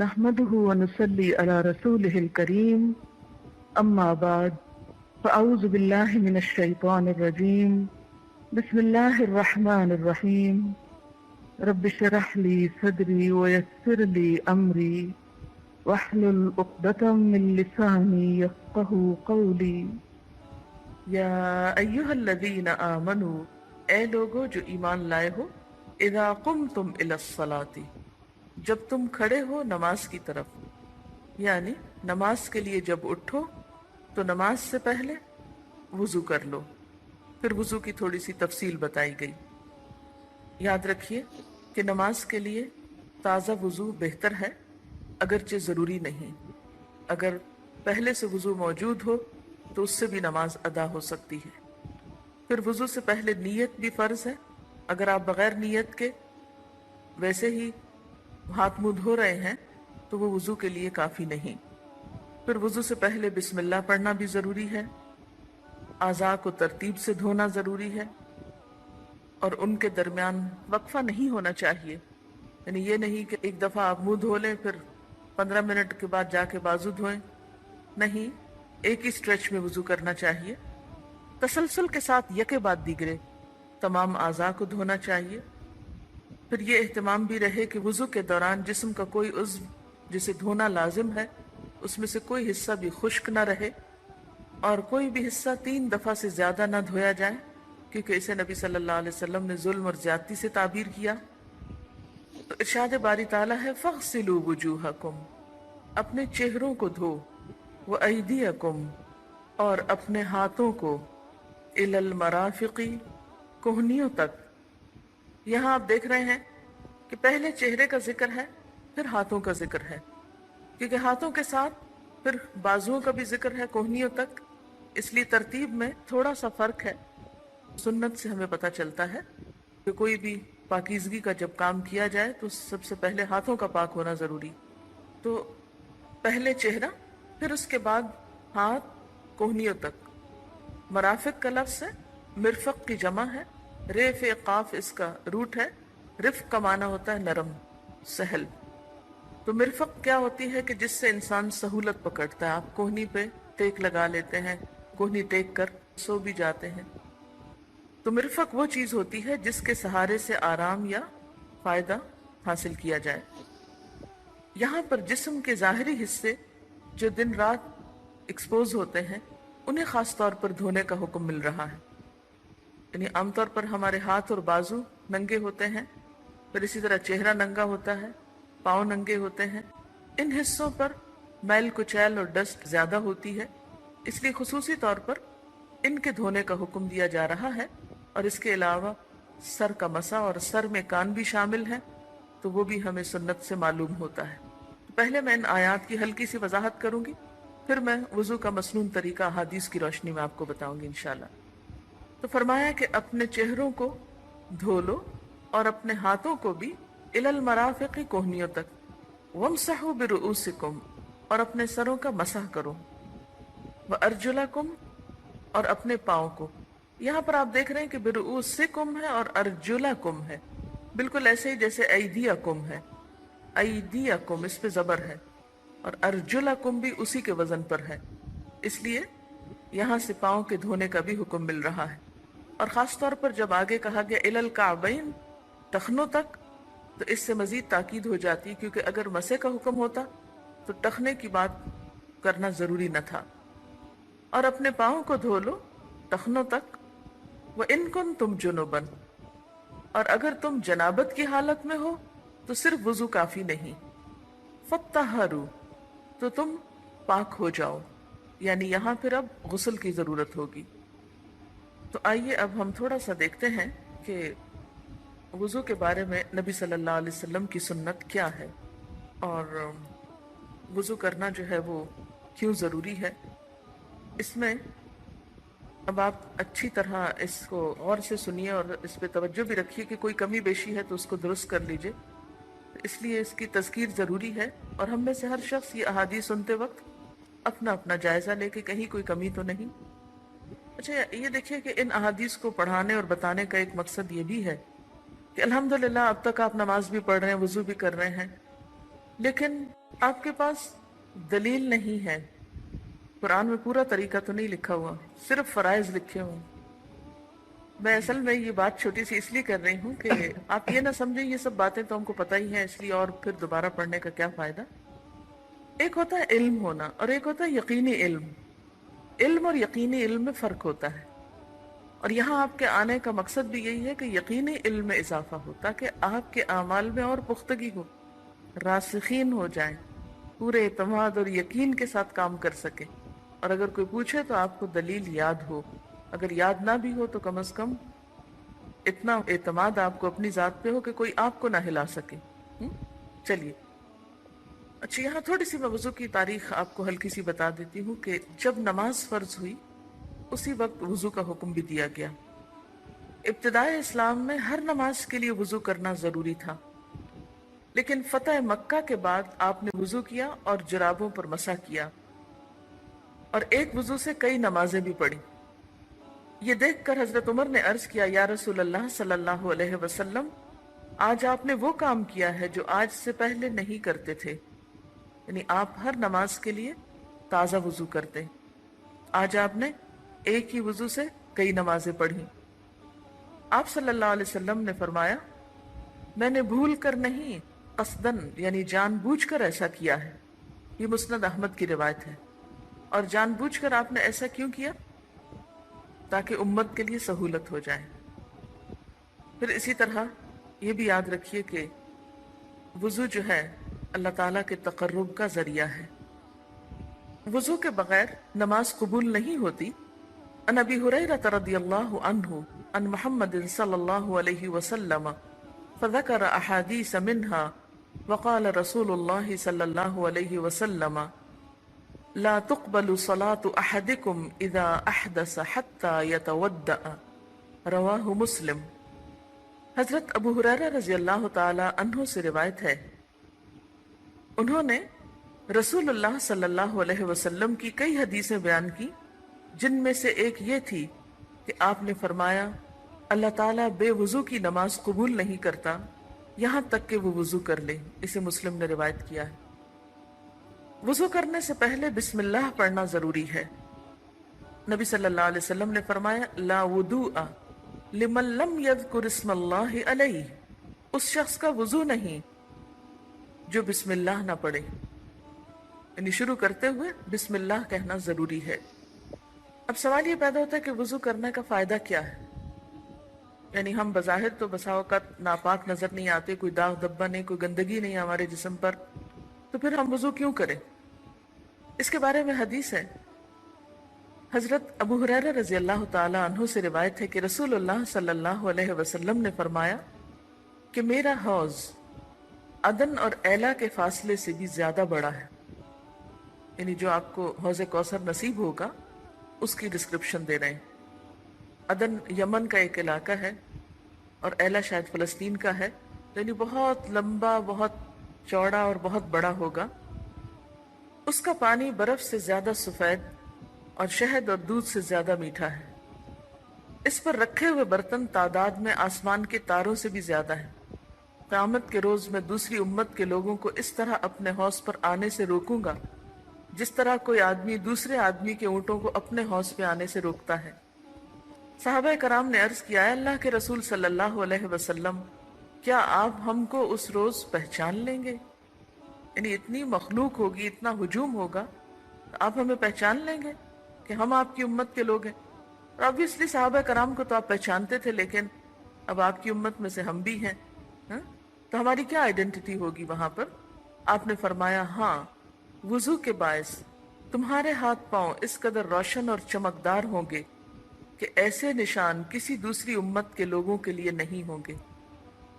نحمده ونصلي على رسوله الكريم أما بعد فأعوذ بالله من الشيطان الرجيم بسم الله الرحمن الرحيم رب اشرح لي صدري ويسر لي أمري واحلل عقدة من لساني يفقهوا قولي یا ایہا الذین آمنوا، اے لوگو جو ایمان لائے ہو، اذا قمتم الی الصلاۃ، جب تم کھڑے ہو نماز کی طرف، یعنی نماز کے لیے جب اٹھو تو نماز سے پہلے وضو کر لو۔ پھر وضو کی تھوڑی سی تفصیل بتائی گئی۔ یاد رکھیے کہ نماز کے لیے تازہ وضو بہتر ہے، اگرچہ ضروری نہیں۔ اگر پہلے سے وضو موجود ہو تو اس سے بھی نماز ادا ہو سکتی ہے۔ پھر وضو سے پہلے نیت بھی فرض ہے۔ اگر آپ بغیر نیت کے ویسے ہی ہاتھ منہ دھو رہے ہیں تو وہ وضو کے لیے کافی نہیں۔ پھر وضو سے پہلے بسم اللہ پڑھنا بھی ضروری ہے۔ اعضاء کو ترتیب سے دھونا ضروری ہے اور ان کے درمیان وقفہ نہیں ہونا چاہیے، یعنی یہ نہیں کہ ایک دفعہ آپ منہ دھو لیں پھر 15 منٹ کے بعد جا کے بازو دھوئیں، نہیں، ایک ہی سٹریچ میں وضو کرنا چاہیے۔ تسلسل کے ساتھ یکے بعد دیگرے تمام اعضاء کو دھونا چاہیے۔ پھر یہ اہتمام بھی رہے کہ وضو کے دوران جسم کا کوئی عضو جسے دھونا لازم ہے اس میں سے کوئی حصہ بھی خشک نہ رہے، اور کوئی بھی حصہ 3 دفعہ سے زیادہ نہ دھویا جائے، کیونکہ اسے نبی صلی اللہ علیہ وسلم نے ظلم اور زیادتی سے تعبیر کیا۔ تو ارشاد باری تعالیٰ ہے فَاغْسِلُوا وُجُوهَكُمْ، اپنے چہروں کو دھو، وَأَيْدِيَكُمْ، اور اپنے ہاتھوں کو، إِلَى الْمَرَافِقِ، کوہنیوں تک۔ یہاں آپ دیکھ رہے ہیں کہ پہلے چہرے کا ذکر ہے، پھر ہاتھوں کا ذکر ہے، کیونکہ ہاتھوں کے ساتھ پھر بازوؤں کا بھی ذکر ہے کوہنیوں تک، اس لیے ترتیب میں تھوڑا سا فرق ہے۔ سنت سے ہمیں پتہ چلتا ہے کہ کوئی بھی پاکیزگی کا جب کام کیا جائے تو سب سے پہلے ہاتھوں کا پاک ہونا ضروری۔ تو پہلے چہرہ، پھر اس کے بعد ہاتھ کوہنیوں تک۔ مرافق کا لفظ ہے، مرفق کی جمع ہے، ریف قاف اس کا روٹ ہے، رفق کا معنی ہوتا ہے نرم، سہل۔ تو مرفق کیا ہوتی ہے کہ جس سے انسان سہولت پکڑتا ہے۔ آپ کوہنی پہ ٹیک لگا لیتے ہیں، کوہنی ٹیک کر سو بھی جاتے ہیں۔ تو مرفق وہ چیز ہوتی ہے جس کے سہارے سے آرام یا فائدہ حاصل کیا جائے۔ یہاں پر جسم کے ظاہری حصے جو دن رات ایکسپوز ہوتے ہیں انہیں خاص طور پر دھونے کا حکم مل رہا ہے۔ یعنی عام طور پر ہمارے ہاتھ اور بازو ننگے ہوتے ہیں، پھر اسی طرح چہرہ ننگا ہوتا ہے، پاؤں ننگے ہوتے ہیں۔ ان حصوں پر میل کچیل اور ڈسٹ زیادہ ہوتی ہے، اس لیے خصوصی طور پر ان کے دھونے کا حکم دیا جا رہا ہے۔ اور اس کے علاوہ سر کا مسح اور سر میں کان بھی شامل ہیں، تو وہ بھی ہمیں سنت سے معلوم ہوتا ہے۔ پہلے میں ان آیات کی ہلکی سی وضاحت کروں گی، پھر میں وضو کا مسنون طریقہ احادیث کی روشنی میں آپ کو بتاؤں گی انشاءاللہ۔ تو فرمایا کہ اپنے چہروں کو دھو لو اور اپنے ہاتھوں کو بھی الی المرافق، کوہنیوں تک، وامسحوا برؤوسکم، اور اپنے سروں کا مسح کرو، وارجلکم، اور اپنے پاؤں کو۔ یہاں پر آپ دیکھ رہے ہیں کہ برؤوسکم ہے اور ارجلکم ہے، بالکل ایسے ہی جیسے ایدیکم ہے، ایدیکم اس پہ زبر ہے، اور ارجلکم بھی اسی کے وزن پر ہے، اس لیے یہاں سے پاؤں کے دھونے کا بھی حکم مل رہا ہے۔ اور خاص طور پر جب آگے کہا گیا الی الکعبین، ٹخنوں تک، تو اس سے مزید تاکید ہو جاتی، کیونکہ اگر مسح کا حکم ہوتا تو ٹخنے کی بات کرنا ضروری نہ تھا۔ اور اپنے پاؤں کو دھو لو ٹخنوں تک، وَإِن كُنتُمْ جُنُبًا، اور اگر تم جنابت کی حالت میں ہو تو صرف وضو کافی نہیں، فَطَّهَّرُوا، تو تم پاک ہو جاؤ، یعنی یہاں پھر اب غسل کی ضرورت ہوگی۔ تو آئیے اب ہم تھوڑا سا دیکھتے ہیں کہ وضو کے بارے میں نبی صلی اللہ علیہ وسلم کی سنت کیا ہے، اور وضو کرنا جو ہے وہ کیوں ضروری ہے۔ اس میں اب آپ اچھی طرح اس کو غور سے سنیے اور اس پہ توجہ بھی رکھیے کہ کوئی کمی بیشی ہے تو اس کو درست کر لیجئے، اس لیے اس کی تذکیر ضروری ہے۔ اور ہم میں سے ہر شخص یہ احادیث سنتے وقت اپنا اپنا جائزہ لے کے کہیں کوئی کمی تو نہیں۔ اچھا یہ دیکھیے کہ ان احادیث کو پڑھانے اور بتانے کا ایک مقصد یہ بھی ہے کہ الحمدللہ اب تک آپ نماز بھی پڑھ رہے ہیں، وضو بھی کر رہے ہیں، لیکن آپ کے پاس دلیل نہیں ہے، قرآن میں پورا طریقہ تو نہیں لکھا ہوا، صرف فرائض لکھے ہوئے۔ میں اصل میں یہ بات چھوٹی سی اس لیے کر رہی ہوں کہ آپ یہ نہ سمجھیں یہ سب باتیں تو ہم کو پتہ ہی ہیں اس لیے اور پھر دوبارہ پڑھنے کا کیا فائدہ۔ ایک ہوتا ہے علم ہونا اور ایک ہوتا ہے یقینی علم۔ علم اور یقینی علم میں فرق ہوتا ہے، اور یہاں آپ کے آنے کا مقصد بھی یہی ہے کہ یقینی علم میں اضافہ ہو تاکہ آپ کے اعمال میں اور پختگی ہو، راسخین ہو جائیں، پورے اعتماد اور یقین کے ساتھ کام کر سکیں، اور اگر کوئی پوچھے تو آپ کو دلیل یاد ہو، اگر یاد نہ بھی ہو تو کم از کم اتنا اعتماد آپ کو اپنی ذات پہ ہو کہ کوئی آپ کو نہ ہلا سکے۔ چلیے، اچھا یہاں تھوڑی سی میں وضو کی تاریخ آپ کو ہلکی سی بتا دیتی ہوں کہ جب نماز فرض ہوئی اسی وقت وضو کا حکم بھی دیا گیا۔ ابتدائے اسلام میں ہر نماز کے لیے وضو کرنا ضروری تھا، لیکن فتح مکہ کے بعد آپ نے وضو کیا اور جرابوں پر مسح کیا، اور ایک وضو سے کئی نمازیں بھی پڑھی۔ یہ دیکھ کر حضرت عمر نے عرض کیا، یا رسول اللہ صلی اللہ علیہ وسلم، آج آپ نے وہ کام کیا ہے جو آج سے پہلے نہیں کرتے تھے، یعنی آپ ہر نماز کے لیے تازہ وضو کرتے، آج آپ نے ایک ہی وضو سے کئی نمازیں پڑھی۔ آپ صلی اللہ علیہ وسلم نے فرمایا، میں نے بھول کر نہیں، قصدن یعنی جان بوجھ کر ایسا کیا ہے۔ یہ مسند احمد کی روایت ہے۔ اور جان بوجھ کر آپ نے ایسا کیوں کیا؟ تاکہ امت کے لیے سہولت ہو جائے۔ پھر اسی طرح یہ بھی یاد رکھیے کہ وضو جو ہے اللہ تعالیٰ کے تقرب کا ذریعہ ہے۔ وضو کے بغیر نماز قبول نہیں ہوتی۔ عن ابی ہریرہ رضی اللہ عنہ عن محمد صلی اللہ علیہ وسلم فذکر احادیث منها وقال رسول اللہ صلی اللہ علیہ وسلم لا تقبل صلاة احدکم اذا احدث حتى يتودع، رواہ مسلم۔ حضرت ابو ہریرہ رضی اللہ تعالی عنہ سے روایت ہے، انہوں نے رسول اللہ صلی اللہ علیہ وسلم کی کئی حدیثیں بیان کی، جن میں سے ایک یہ تھی کہ آپ نے فرمایا، اللہ تعالیٰ بے وضو کی نماز قبول نہیں کرتا یہاں تک کہ وہ وضو کر لے۔ اسے مسلم نے روایت کیا ہے۔ وضو کرنے سے پہلے بسم اللہ پڑھنا ضروری ہے۔ نبی صلی اللہ علیہ وسلم نے فرمایا، لا وضوء لمن لم یذکر اسم اللہ علیہ، اس شخص کا وضو نہیں جو بسم اللہ نہ پڑھے، یعنی شروع کرتے ہوئے بسم اللہ کہنا ضروری ہے۔ اب سوال یہ پیدا ہوتا ہے کہ وضو کرنے کا فائدہ کیا ہے؟ یعنی ہم بظاہر تو بسا اوقات ناپاک نظر نہیں آتے، کوئی داغ دھبا نہیں، کوئی گندگی نہیں ہمارے جسم پر، تو پھر ہم وضو کیوں کریں؟ اس کے بارے میں حدیث ہے، حضرت ابو ہریرہ رضی اللہ تعالی عنہ سے روایت ہے کہ رسول اللہ صلی اللہ علیہ وسلم نے فرمایا کہ میرا حوض عدن اور ایلا کے فاصلے سے بھی زیادہ بڑا ہے، یعنی جو آپ کو حوض کوثر نصیب ہوگا اس کی ڈسکرپشن دے رہے ہیں۔ عدن یمن کا ایک علاقہ ہے اور ایلا شاید فلسطین کا ہے، یعنی بہت لمبا، بہت چوڑا اور بہت بڑا ہوگا۔ اس کا پانی برف سے زیادہ سفید اور شہد اور دودھ سے زیادہ میٹھا ہے۔ اس پر رکھے ہوئے برتن تعداد میں آسمان کے تاروں سے بھی زیادہ ہیں۔ قیامت کے روز میں دوسری امت کے لوگوں کو اس طرح اپنے حوض پر آنے سے روکوں گا جس طرح کوئی آدمی دوسرے آدمی کے اونٹوں کو اپنے حوض پہ آنے سے روکتا ہے۔ صحابہ کرام نے عرض کیا، ہے اللہ کے رسول صلی اللہ علیہ وسلم، کیا آپ ہم کو اس روز پہچان لیں گے؟ یعنی اتنی مخلوق ہوگی، اتنا ہجوم ہوگا، تو آپ ہمیں پہچان لیں گے کہ ہم آپ کی امت کے لوگ ہیں؟ اور obviously صحابہ کرام کو تو آپ پہچانتے تھے، لیکن اب آپ کی امت میں سے ہم بھی ہیں، تو ہماری کیا آئیڈینٹی ہوگی وہاں پر؟ آپ نے فرمایا، ہاں، وضو کے باعث تمہارے ہاتھ پاؤں اس قدر روشن اور چمکدار ہوں گے کہ ایسے نشان کسی دوسری امت کے لوگوں کے لیے نہیں ہوں گے۔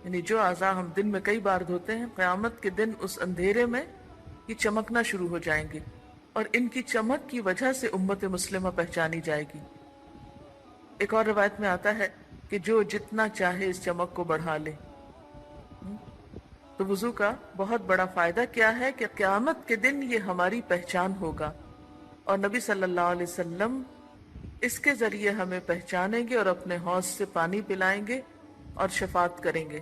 یعنی جو اعضاء ہم دن میں کئی بار دھوتے ہیں، قیامت کے دن اس اندھیرے میں یہ چمکنا شروع ہو جائیں گے، اور ان کی چمک کی وجہ سے امت مسلمہ پہچانی جائے گی۔ ایک اور روایت میں آتا ہے کہ جو جتنا چاہے اس چمک کو بڑھا لے۔ تو وضو کا بہت بڑا فائدہ کیا ہے کہ قیامت کے دن یہ ہماری پہچان ہوگا، اور نبی صلی اللہ علیہ وسلم اس کے ذریعے ہمیں پہچانیں گے اور اپنے حوض سے پانی پلائیں گے اور شفاعت کریں گے۔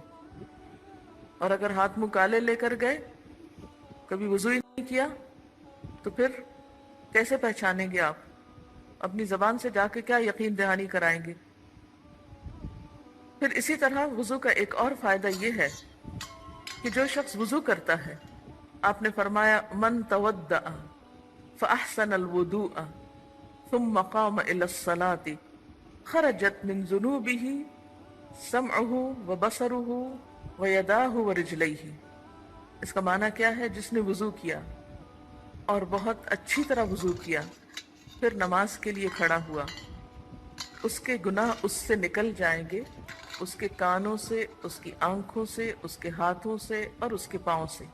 اور اگر ہاتھ منہ کالے لے کر گئے کبھی وضو ہی نہیں کیا تو پھر کیسے پہچانیں گے آپ؟ اپنی زبان سے جا کے کیا یقین دہانی کرائیں گے؟ پھر اسی طرح وضو کا ایک اور فائدہ یہ ہے کہ جو شخص وضو کرتا ہے، آپ نے فرمایا من تودع فاحسن الوضوء ثم قام الى الصلاة خرجت من ذنوبه سمعه وبصره ويداه ورجليه۔ اس کا معنی کیا ہے؟ جس نے وضو کیا اور بہت اچھی طرح وضو کیا، پھر نماز کے لیے کھڑا ہوا، اس کے گناہ اس سے نکل جائیں گے، اس کے کانوں سے، اس کی آنکھوں سے، اس کے ہاتھوں سے اور اس کے پاؤں سے۔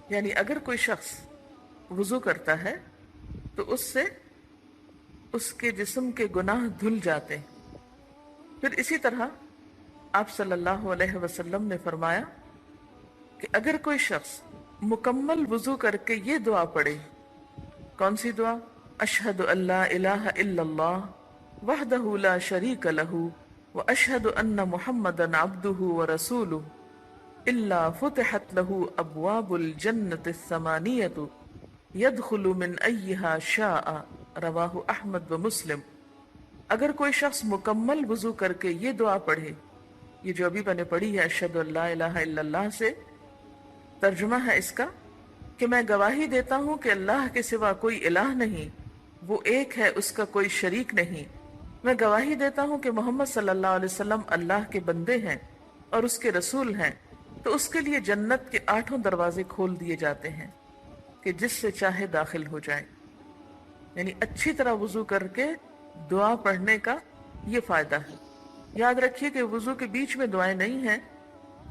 یعنی اگر کوئی شخص وضو کرتا ہے تو اس سے اس کے جسم کے گناہ دھل جاتے ہیں۔ پھر اسی طرح آپ صلی اللہ علیہ وسلم نے فرمایا کہ اگر کوئی شخص مکمل وضو کر کے یہ دعا پڑھے، کون سی دعا؟ اشہد ان لا الہ الا اللہ وحدہ لا شریک لہ واشہد ان محمدا عبدہ ورسولہ الا فتحت لہ ابواب الجنۃ الثمانیۃ يدخل من ایہا شاء، رواہ احمد و مسلم۔ اگر کوئی شخص مکمل وضو کر کے یہ دعا پڑھے، یہ جو ابھی میں نے پڑھی ہے اشہد ان لا الہ الا اللہ سے، ترجمہ ہے اس کا کہ میں گواہی دیتا ہوں کہ اللہ کے سوا کوئی الہ نہیں، وہ ایک ہے، اس کا کوئی شریک نہیں۔ میں گواہی دیتا ہوں کہ محمد صلی اللہ علیہ وسلم اللہ کے بندے ہیں اور اس کے رسول ہیں، تو اس کے لیے جنت کے 8 دروازے کھول دیے جاتے ہیں کہ جس سے چاہے داخل ہو جائے۔ یعنی اچھی طرح وضو کر کے دعا پڑھنے کا یہ فائدہ ہے۔ یاد رکھیے کہ وضو کے بیچ میں دعائیں نہیں ہیں،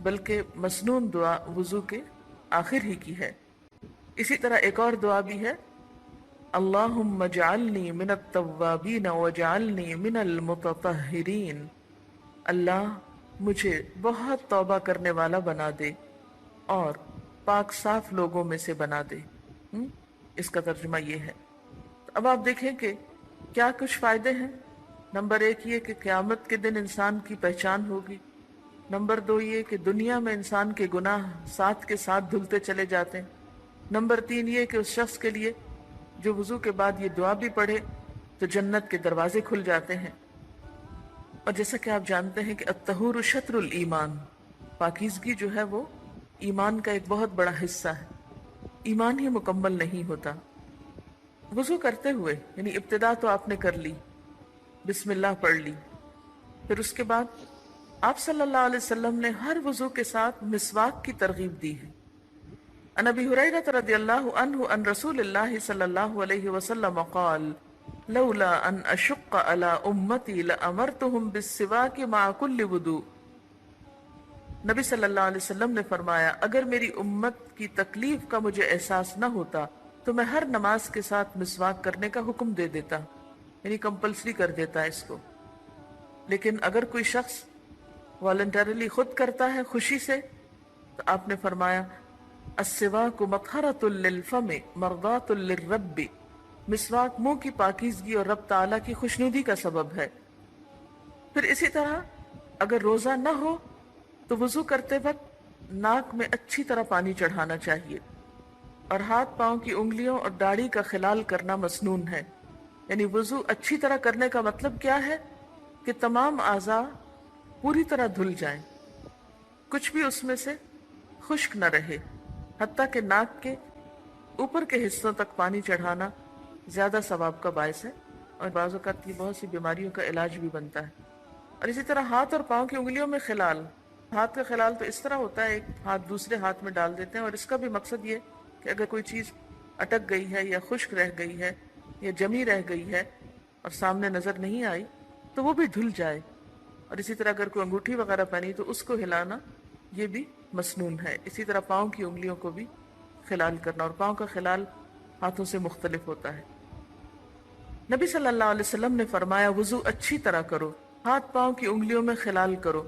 بلکہ مسنون دعا وضو کے آخر ہی کی ہے۔ اسی طرح ایک اور دعا بھی ہے، اللہم اجعلنی من التوابین واجعلنی من المتطہرین، اللہ مجھے بہت توبہ کرنے والا بنا دے اور پاک صاف لوگوں میں سے بنا دے۔ اس کا ترجمہ یہ ہے۔ اب آپ دیکھیں کہ کیا کچھ فائدے ہیں۔ نمبر 1 یہ کہ قیامت کے دن انسان کی پہچان ہوگی۔ نمبر 2 یہ کہ دنیا میں انسان کے گناہ ساتھ کے ساتھ دھلتے چلے جاتے ہیں۔ نمبر 3 یہ کہ اس شخص کے لیے جو وضو کے بعد یہ دعا بھی پڑھے تو جنت کے دروازے کھل جاتے ہیں۔ اور جیسا کہ آپ جانتے ہیں کہ الطہور شطر الایمان، پاکیزگی جو ہے وہ ایمان کا ایک بہت بڑا حصہ ہے۔ ایمان ہی مکمل نہیں ہوتا۔ وضو کرتے ہوئے یعنی ابتدا تو آپ نے کر لی، بسم اللہ پڑھ لی، پھر اس کے بعد آپ صلی اللہ علیہ وسلم نے ہر وضو کے ساتھ مسواک کی ترغیب دی ہے۔ عن ابی ہریرہ رضی اللہ عنہ ان رسول اللہ صلی اللہ علیہ وسلم قال لولا ان اشق علی امتی لامرتهم بالسواک مع کل وضوء۔ نبی صلی اللہ علیہ وسلم نے فرمایا اگر میری امت کی تکلیف کا مجھے احساس نہ ہوتا تو میں ہر نماز کے ساتھ مسواک کرنے کا حکم دے دیتا، یعنی کمپلسری کر دیتا اس کو۔ لیکن اگر کوئی شخص والنٹریلی خود کرتا ہے خوشی سے تو آپ نے فرمایا السواک مطہرۃ للفم مرضاۃ للرب، مسواک منہ کی پاکیزگی اور رب تعالیٰ کی خوشنودی کا سبب ہے۔ پھر اسی طرح اگر روزہ نہ ہو تو وضو کرتے وقت ناک میں اچھی طرح پانی چڑھانا چاہیے، اور ہاتھ پاؤں کی انگلیوں اور داڑھی کا خلال کرنا مسنون ہے۔ یعنی وضو اچھی طرح کرنے کا مطلب کیا ہے کہ تمام اعضاء پوری طرح دھل جائیں، کچھ بھی اس میں سے خشک نہ رہے، حتیٰ کہ ناک کے اوپر کے حصوں تک پانی چڑھانا زیادہ ثواب کا باعث ہے، اور بعض اوقات کی بہت سی بیماریوں کا علاج بھی بنتا ہے۔ اور اسی طرح ہاتھ اور پاؤں کی انگلیوں میں خلال، ہاتھ کا خلال تو اس طرح ہوتا ہے ایک ہاتھ دوسرے ہاتھ میں ڈال دیتے ہیں، اور اس کا بھی مقصد یہ کہ اگر کوئی چیز اٹک گئی ہے یا خشک رہ گئی ہے یا جمی رہ گئی ہے اور سامنے نظر نہیں آئی تو وہ بھی دھل جائے۔ اور اسی طرح اگر کوئی انگوٹھی وغیرہ پہنی تو اس کو ہلانا یہ بھی مسنون ہے۔ اسی طرح پاؤں کی انگلیوں کو بھی خلال کرنا، اور پاؤں کا خلال ہاتھوں سے مختلف ہوتا ہے۔ نبی صلی اللہ علیہ وسلم نے فرمایا وضو اچھی طرح کرو، ہاتھ پاؤں کی انگلیوں میں خلال کرو،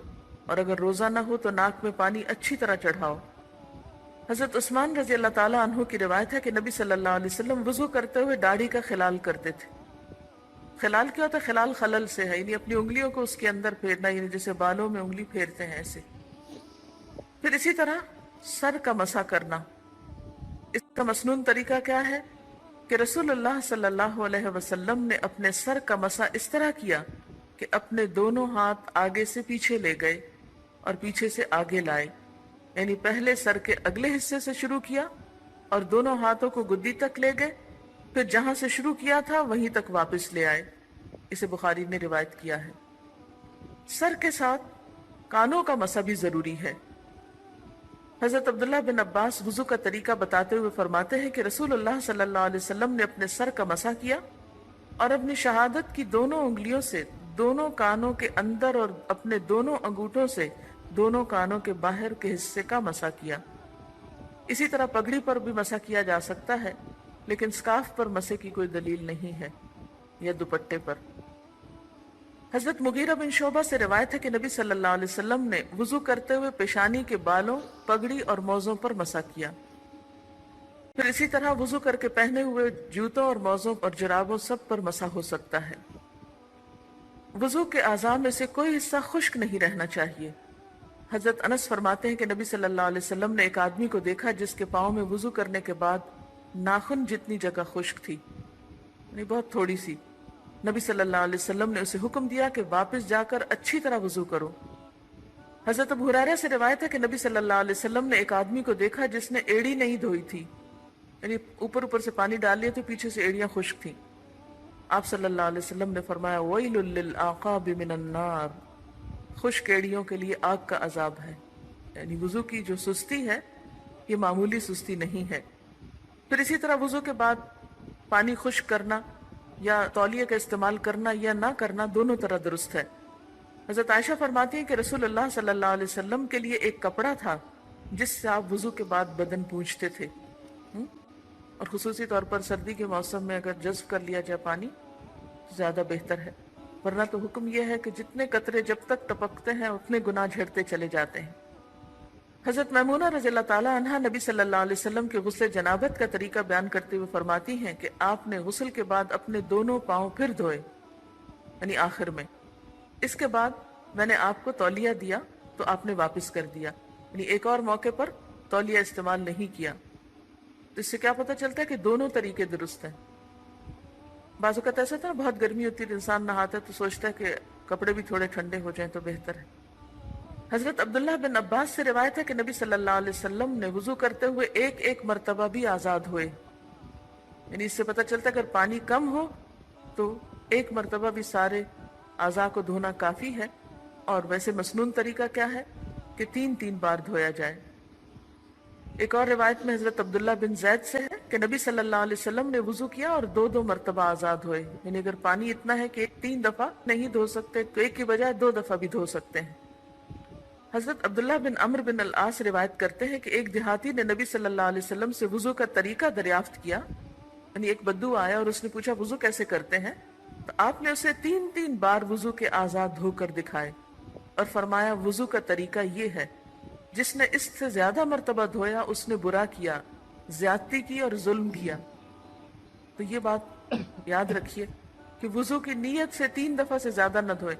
اور اگر روزہ نہ ہو تو ناک میں پانی اچھی طرح چڑھاؤ۔ حضرت عثمان رضی اللہ تعالیٰ عنہ کی روایت ہے کہ نبی صلی اللہ علیہ وسلم وضو کرتے ہوئے داڑھی کا خلال کرتے تھے۔ خلال کیا ہوتا ہے؟ خلال خلل سے ہے، یعنی اپنی انگلیوں کو اس کے اندر پھیرنا، یعنی جیسے بالوں میں انگلی پھیرتے ہیں ایسے۔ پھر اسی طرح سر کا مسح کرنا، اس کا مسنون طریقہ کیا ہے کہ رسول اللہ صلی اللہ علیہ وسلم نے اپنے سر کا مسح اس طرح کیا کہ اپنے دونوں ہاتھ آگے سے پیچھے لے گئے اور پیچھے سے آگے لائے، یعنی پہلے سر کے اگلے حصے سے شروع کیا اور دونوں ہاتھوں کو گدی تک لے گئے، پھر جہاں سے شروع کیا تھا وہیں تک واپس لے آئے۔ اسے بخاری نے روایت کیا ہے۔ سر کے ساتھ کانوں کا مسح بھی ضروری ہے۔ حضرت عبداللہ بن عباس وضو کا طریقہ بتاتے ہوئے فرماتے ہیں کہ رسول اللہ صلی اللہ علیہ وسلم نے اپنے سر کا مسح کیا اور اپنی شہادت کی دونوں انگلیوں سے دونوں کانوں کے اندر اور اپنے دونوں انگوٹھوں سے دونوں کانوں کے باہر کے حصے کا مسح کیا۔ اسی طرح پگڑی پر بھی مسح کیا جا سکتا ہے، لیکن سکارف پر مسح کی کوئی دلیل نہیں ہے یا دوپٹے پر۔ حضرت مغیرہ بن شعبہ سے روایت ہے کہ نبی صلی اللہ علیہ وسلم نے وضو کرتے ہوئے پیشانی کے بالوں، پگڑی اور موزوں پر مسح کیا۔ پھر اسی طرح وضو کر کے پہنے ہوئے جوتوں اور موزوں اور جرابوں سب پر مسح ہو سکتا ہے۔ وضو کے اعضاء میں سے کوئی حصہ خشک نہیں رہنا چاہیے۔ حضرت انس فرماتے ہیں کہ نبی صلی اللہ علیہ وسلم نے ایک آدمی کو دیکھا جس کے پاؤں میں وضو کرنے کے بعد ناخن جتنی جگہ خشک تھی، یعنی بہت تھوڑی سی۔ نبی صلی اللہ علیہ وسلم نے اسے حکم دیا کہ واپس جا کر اچھی طرح وضو کرو۔ حضرت ابو ہریرہ سے روایت ہے کہ نبی صلی اللہ علیہ وسلم نے ایک آدمی کو دیکھا جس نے ایڑی نہیں دھوئی تھی، یعنی اوپر سے پانی ڈال لیا تو پیچھے سے ایڑیاں خشک تھیں۔ آپ صلی اللہ علیہ وسلم نے فرمایا وَيْلٌ لِّلْأَعْقَابِ مِنَ النَّارِ، خشک ایڑیوں کے لیے آگ کا عذاب ہے۔ یعنی وضو کی جو سستی ہے یہ معمولی سستی نہیں ہے۔ پھر اسی طرح وضو کے بعد پانی خشک کرنا یا تولیے کا استعمال کرنا یا نہ کرنا دونوں طرح درست ہے۔ حضرت عائشہ فرماتی ہیں کہ رسول اللہ صلی اللہ علیہ وسلم کے لیے ایک کپڑا تھا جس سے آپ وضو کے بعد بدن پونچھتے تھے، اور خصوصی طور پر سردی کے موسم میں اگر جذب کر لیا جائے پانی تو زیادہ بہتر ہے، ورنہ تو حکم یہ ہے کہ جتنے قطرے جب تک ٹپکتے ہیں اتنے گناہ جھڑتے چلے جاتے ہیں۔ حضرت میمونہ رضی اللہ تعالیٰ عنہا نبی صلی اللہ علیہ وسلم کے غسل جنابت کا طریقہ بیان کرتے ہوئے فرماتی ہیں کہ آپ نے غسل کے بعد اپنے دونوں پاؤں پھر دھوئے، یعنی آخر میں۔ اس کے بعد میں نے آپ کو تولیہ دیا تو آپ نے واپس کر دیا، یعنی ایک اور موقع پر تولیہ استعمال نہیں کیا۔ تو اس سے کیا پتہ چلتا ہے کہ دونوں طریقے درست ہیں۔ بعض اوقات ایسا تھا بہت گرمی ہوتی ہے، انسان نہاتا ہے تو سوچتا ہے کہ کپڑے بھی تھوڑے ٹھنڈے ہو جائیں تو بہتر ہے۔ حضرت عبداللہ بن عباس سے روایت ہے کہ نبی صلی اللہ علیہ وسلم نے وضو کرتے ہوئے ایک ایک مرتبہ بھی آزاد ہوئے، یعنی اس سے پتہ چلتا ہے اگر پانی کم ہو تو ایک مرتبہ بھی سارے اعضاء کو دھونا کافی ہے۔ اور ویسے مسنون طریقہ کیا ہے کہ 3 بار دھویا جائے۔ ایک اور روایت میں حضرت عبداللہ بن زید سے ہے کہ نبی صلی اللہ علیہ وسلم نے وضو کیا اور 2 مرتبہ آزاد ہوئے، یعنی اگر پانی اتنا ہے کہ 3 دفعہ نہیں دھو سکتے تو ایک کی بجائے 2 دفعہ بھی دھو سکتے ہیں۔ حضرت عبداللہ بن عمرو بن العاص روایت کرتے ہیں کہ ایک دیہاتی نے نبی صلی اللہ علیہ وسلم سے وضو کا طریقہ دریافت کیا، یعنی ایک بدو آیا اور اس نے پوچھا وضو کیسے کرتے ہیں، تو آپ نے اسے 3 بار وضو کے آزاد دھو کر دکھائے اور فرمایا وضو کا طریقہ یہ ہے، جس نے اس سے زیادہ مرتبہ دھویا اس نے برا کیا، زیادتی کی اور ظلم کیا۔ تو یہ بات یاد رکھیے کہ وضو کی نیت سے 3 دفعہ سے زیادہ نہ دھوئے،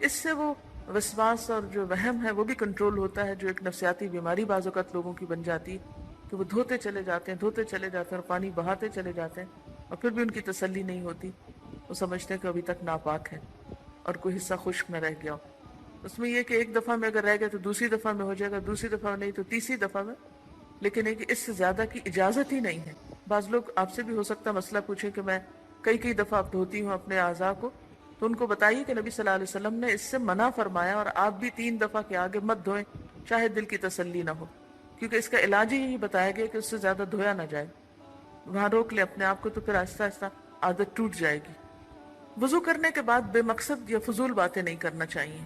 اس سے وہ وسواس اور جو وہم ہے وہ بھی کنٹرول ہوتا ہے، جو ایک نفسیاتی بیماری بعض اوقات لوگوں کی بن جاتی ہے کہ وہ دھوتے چلے جاتے ہیں اور پانی بہاتے چلے جاتے ہیں اور پھر بھی ان کی تسلی نہیں ہوتی، وہ سمجھتے ہیں کہ ابھی تک ناپاک ہے اور کوئی حصہ خشک نہ رہ گیا ہو۔ اس میں یہ کہ ایک دفعہ میں اگر رہ گیا تو دوسری دفعہ میں ہو جائے گا، دوسری دفعہ میں نہیں تو تیسری دفعہ میں، لیکن ایک اس سے زیادہ کی اجازت ہی نہیں ہے۔ بعض لوگ آپ سے بھی ہو سکتا مسئلہ پوچھیں کہ میں کئی دفعہ دھوتی ہوں اپنے اعضاء کو، تو ان کو بتائیے کہ نبی صلی اللہ علیہ وسلم نے اس سے منع فرمایا اور آپ بھی 3 دفعہ کے آگے مت دھوئیں، چاہے دل کی تسلی نہ ہو، کیونکہ اس کا علاج ہی یہی بتایا گیا کہ اس سے زیادہ دھویا نہ جائے۔ وہاں روک لیں اپنے آپ کو تو پھر آہستہ آہستہ عادت ٹوٹ جائے گی۔ وضو کرنے کے بعد بے مقصد یا فضول باتیں نہیں کرنا چاہیے۔